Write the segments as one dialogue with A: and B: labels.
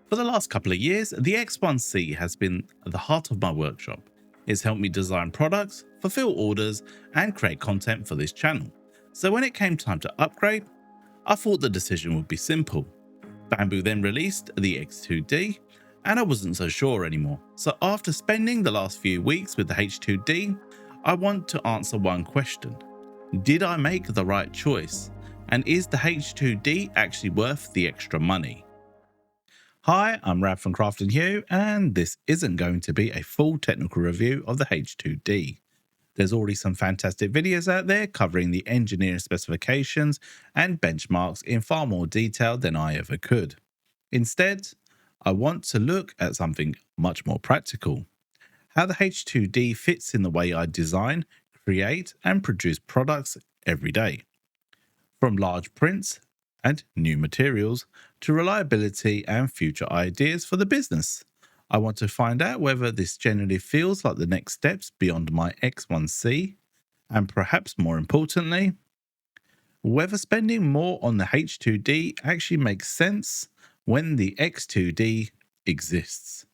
A: For the last couple of years, the X1C has been the heart of my workshop. It's helped me design products, fulfill orders, and create content for this channel. So when it came time to upgrade, I thought the decision would be simple. Bambu then released the X2D, and I wasn't so sure anymore. So after spending the last few weeks with the H2D, I want to answer one question. Did I make the right choice? And is the H2D actually worth the extra money? Hi, I'm Rab from CraftAndHue, and this isn't going to be a full technical review of the H2D. There's already some fantastic videos out there covering the engineering specifications and benchmarks in far more detail than I ever could. Instead, I want to look at something much more practical. How the H2D fits in the way I design, create, and produce products every day. From large prints and new materials to reliability and future ideas for the business. I want to find out whether this generally feels like the next steps beyond my X1C, and perhaps more importantly, whether spending more on the H2D actually makes sense when the X2D exists.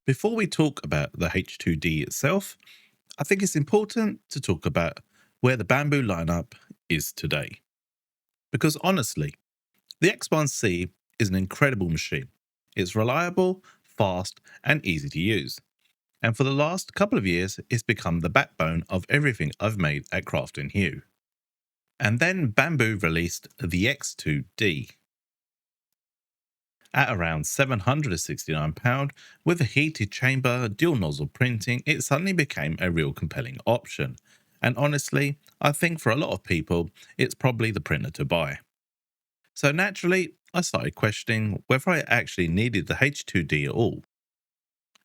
A: Before we talk about the H2D itself, I think it's important to talk about where the Bambu lineup is today. Because honestly, the X1C is an incredible machine. It's reliable, fast, and easy to use. And for the last couple of years, it's become the backbone of everything I've made at CraftAndHue. And then Bambu released the X2D. At around £769 with a heated chamber, dual nozzle printing, it suddenly became a real compelling option. And honestly, I think for a lot of people, it's probably the printer to buy. So naturally, I started questioning whether I actually needed the H2D at all.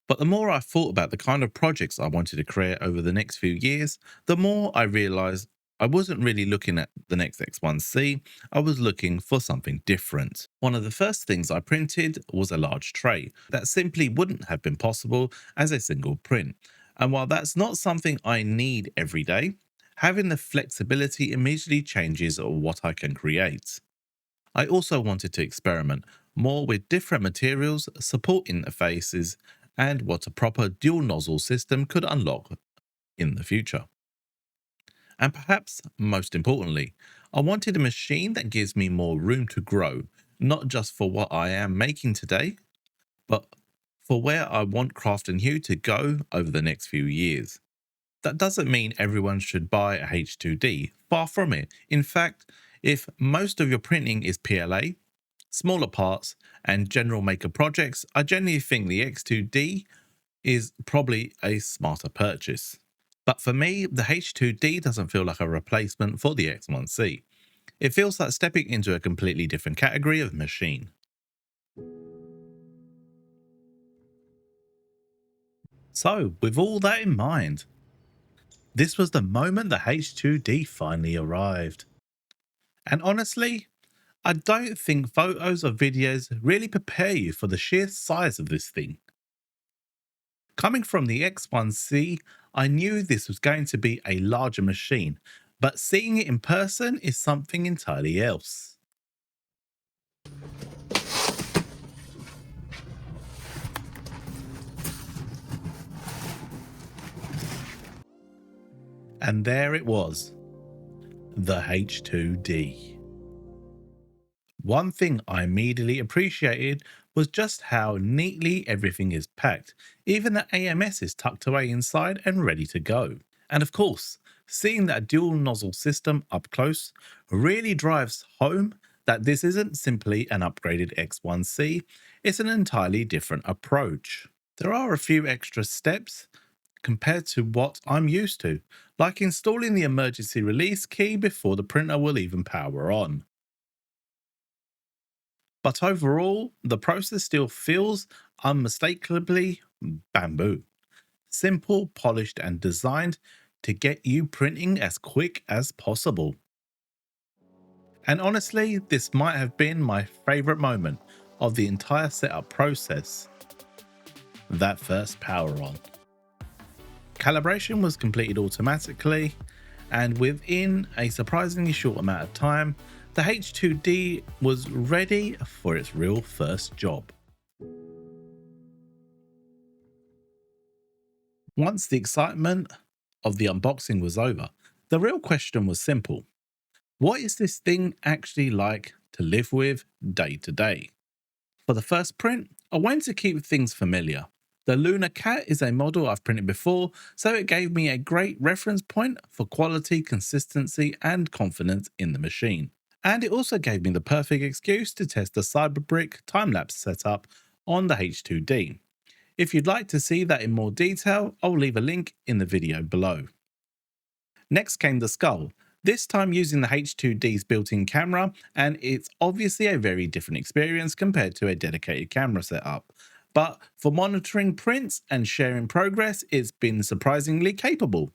A: But the more I thought about the kind of projects I wanted to create over the next few years, the more I realised I wasn't really looking at the next X1C, I was looking for something different. One of the first things I printed was a large tray that simply wouldn't have been possible as a single print. And while that's not something I need every day, having the flexibility immediately changes what I can create. I also wanted to experiment more with different materials, support interfaces, and what a proper dual nozzle system could unlock in the future. And perhaps most importantly, I wanted a machine that gives me more room to grow, not just for what I am making today, but for where I want CraftAndHue to go over the next few years. That doesn't mean everyone should buy a H2D, far from it. In fact, if most of your printing is PLA, smaller parts, and general maker projects, I generally think the X2D is probably a smarter purchase. But for me, the H2D doesn't feel like a replacement for the X1C. It feels like stepping into a completely different category of machine. So, with all that in mind, this was the moment the H2D finally arrived. And honestly, I don't think photos or videos really prepare you for the sheer size of this thing. Coming from the X1C, I knew this was going to be a larger machine, but seeing it in person is something entirely else. And there it was, the H2D. One thing I immediately appreciated was just how neatly everything is packed. Even the AMS is tucked away inside and ready to go. And of course, seeing that dual nozzle system up close really drives home that this isn't simply an upgraded X1C, it's an entirely different approach. There are a few extra steps compared to what I'm used to, like installing the emergency release key before the printer will even power on. But overall, the process still feels unmistakably Bambu. Simple, polished, and designed to get you printing as quick as possible. And honestly, this might have been my favourite moment of the entire setup process. That first power on. Calibration was completed automatically, and within a surprisingly short amount of time, the H2D was ready for its real first job. Once the excitement of the unboxing was over, the real question was simple. What is this thing actually like to live with day to day? For the first print, I wanted to keep things familiar. The Lunar Cat is a model I've printed before, so it gave me a great reference point for quality, consistency, and confidence in the machine. And it also gave me the perfect excuse to test the CyberBrick time-lapse setup on the H2D. If you'd like to see that in more detail, I'll leave a link in the video below. Next came the skull, this time using the H2D's built-in camera, and it's obviously a very different experience compared to a dedicated camera setup. But for monitoring prints and sharing progress, it's been surprisingly capable.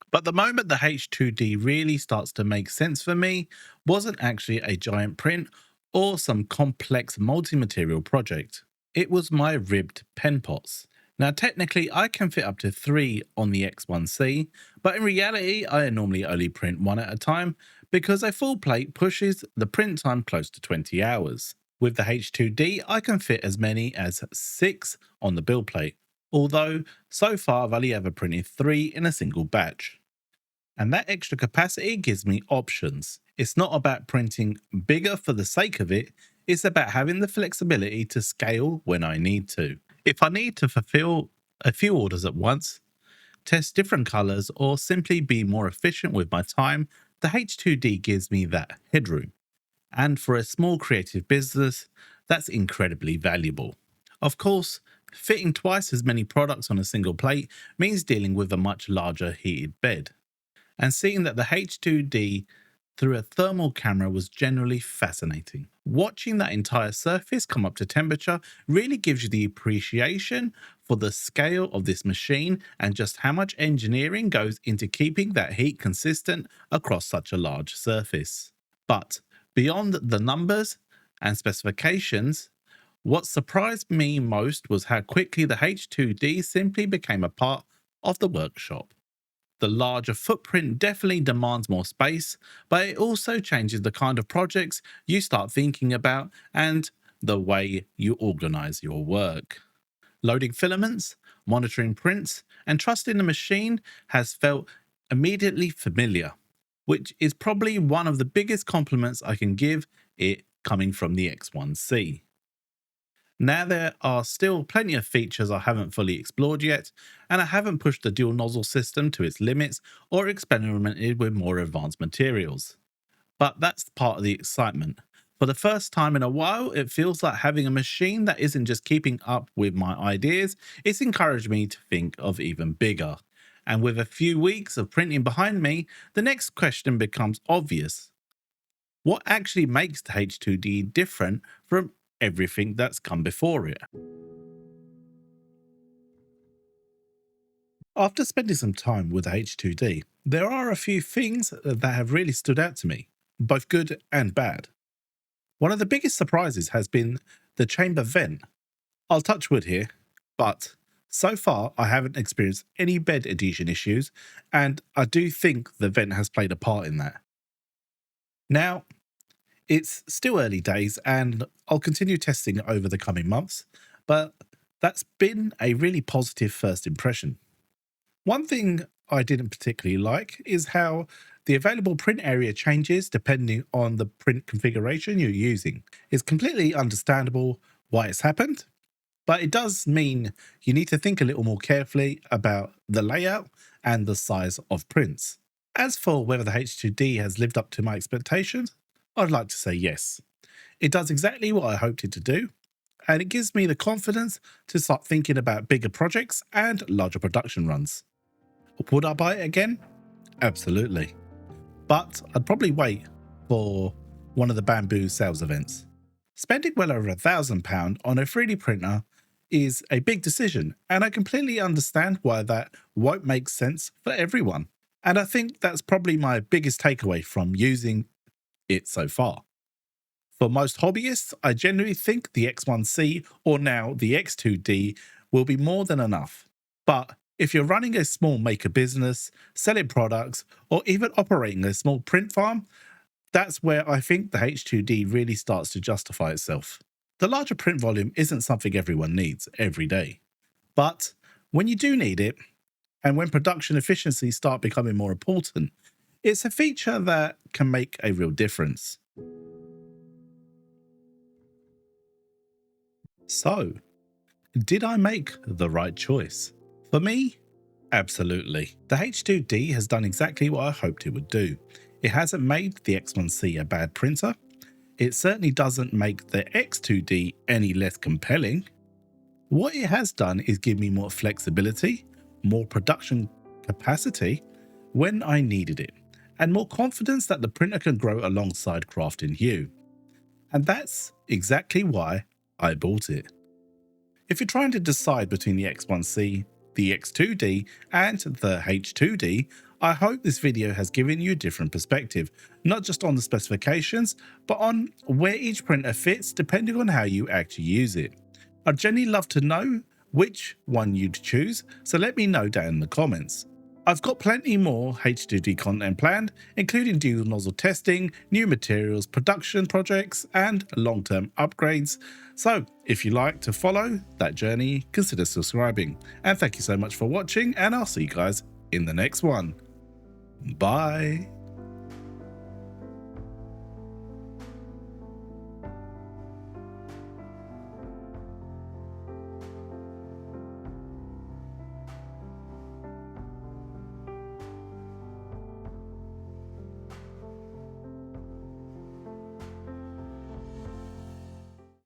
A: But the moment the H2D really starts to make sense for me wasn't actually a giant print or some complex multi-material project. It was my ribbed pen pots. Now technically I can fit up to 3 on the X1C, but in reality I normally only print 1 at a time because a full plate pushes the print time close to 20 hours. With the H2D I can fit as many as 6 on the build plate, although so far I've only ever printed 3 in a single batch. And that extra capacity gives me options. It's not about printing bigger for the sake of it, it's about having the flexibility to scale when I need to. If I need to fulfill a few orders at once, test different colors, or simply be more efficient with my time, the H2D gives me that headroom. And for a small creative business, that's incredibly valuable. Of course, fitting twice as many products on a single plate means dealing with a much larger heated bed. And seeing that the H2D through a thermal camera was generally fascinating. Watching that entire surface come up to temperature really gives you the appreciation for the scale of this machine and just how much engineering goes into keeping that heat consistent across such a large surface. But beyond the numbers and specifications, what surprised me most was how quickly the H2D simply became a part of the workshop. The larger footprint definitely demands more space, but it also changes the kind of projects you start thinking about and the way you organize your work. Loading filaments, monitoring prints, and trusting the machine has felt immediately familiar, which is probably one of the biggest compliments I can give it coming from the X1C. Now there are still plenty of features I haven't fully explored yet, and I haven't pushed the dual nozzle system to its limits or experimented with more advanced materials. But that's part of the excitement. For the first time in a while, it feels like having a machine that isn't just keeping up with my ideas, it's encouraged me to think of even bigger. And with a few weeks of printing behind me, the next question becomes obvious. What actually makes the H2D different from everything that's come before it? After spending some time with the H2D, there are a few things that have really stood out to me, both good and bad. One of the biggest surprises has been the chamber vent. I'll touch wood here, but so far I haven't experienced any bed adhesion issues, and I do think the vent has played a part in that. Now, it's still early days and I'll continue testing over the coming months, but that's been a really positive first impression. One thing I didn't particularly like is how the available print area changes depending on the print configuration you're using. It's completely understandable why it's happened, but it does mean you need to think a little more carefully about the layout and the size of prints. As for whether the H2D has lived up to my expectations, I'd like to say yes. It does exactly what I hoped it to do, and it gives me the confidence to start thinking about bigger projects and larger production runs. Would I buy it again? Absolutely. But I'd probably wait for one of the Bambu sales events. Spending well over £1,000 on a 3D printer is a big decision, and I completely understand why that won't make sense for everyone. And I think that's probably my biggest takeaway from using it so far. For most hobbyists, I generally think the X1C or now the X2D will be more than enough. But if you're running a small maker business, selling products, or even operating a small print farm, That's where I think the H2D really starts to justify itself. The larger print volume isn't something everyone needs every day. But when you do need it, and when production efficiencies start becoming more important, it's a feature that can make a real difference. So, did I make the right choice? For me, absolutely. The H2D has done exactly what I hoped it would do. It hasn't made the X1C a bad printer. It certainly doesn't make the X2D any less compelling. What it has done is give me more flexibility, more production capacity when I needed it, and more confidence that the printer can grow alongside CraftAndHue. And that's exactly why I bought it. If you're trying to decide between the X1C, the X2D, and the H2D, I hope this video has given you a different perspective, not just on the specifications, but on where each printer fits depending on how you actually use it. I'd genuinely love to know which one you'd choose, so let me know down in the comments. I've got plenty more H2D content planned, including dual nozzle testing, new materials, production projects, and long-term upgrades. So if you like to follow that journey, consider subscribing. And thank you so much for watching, and I'll see you guys in the next one. Bye.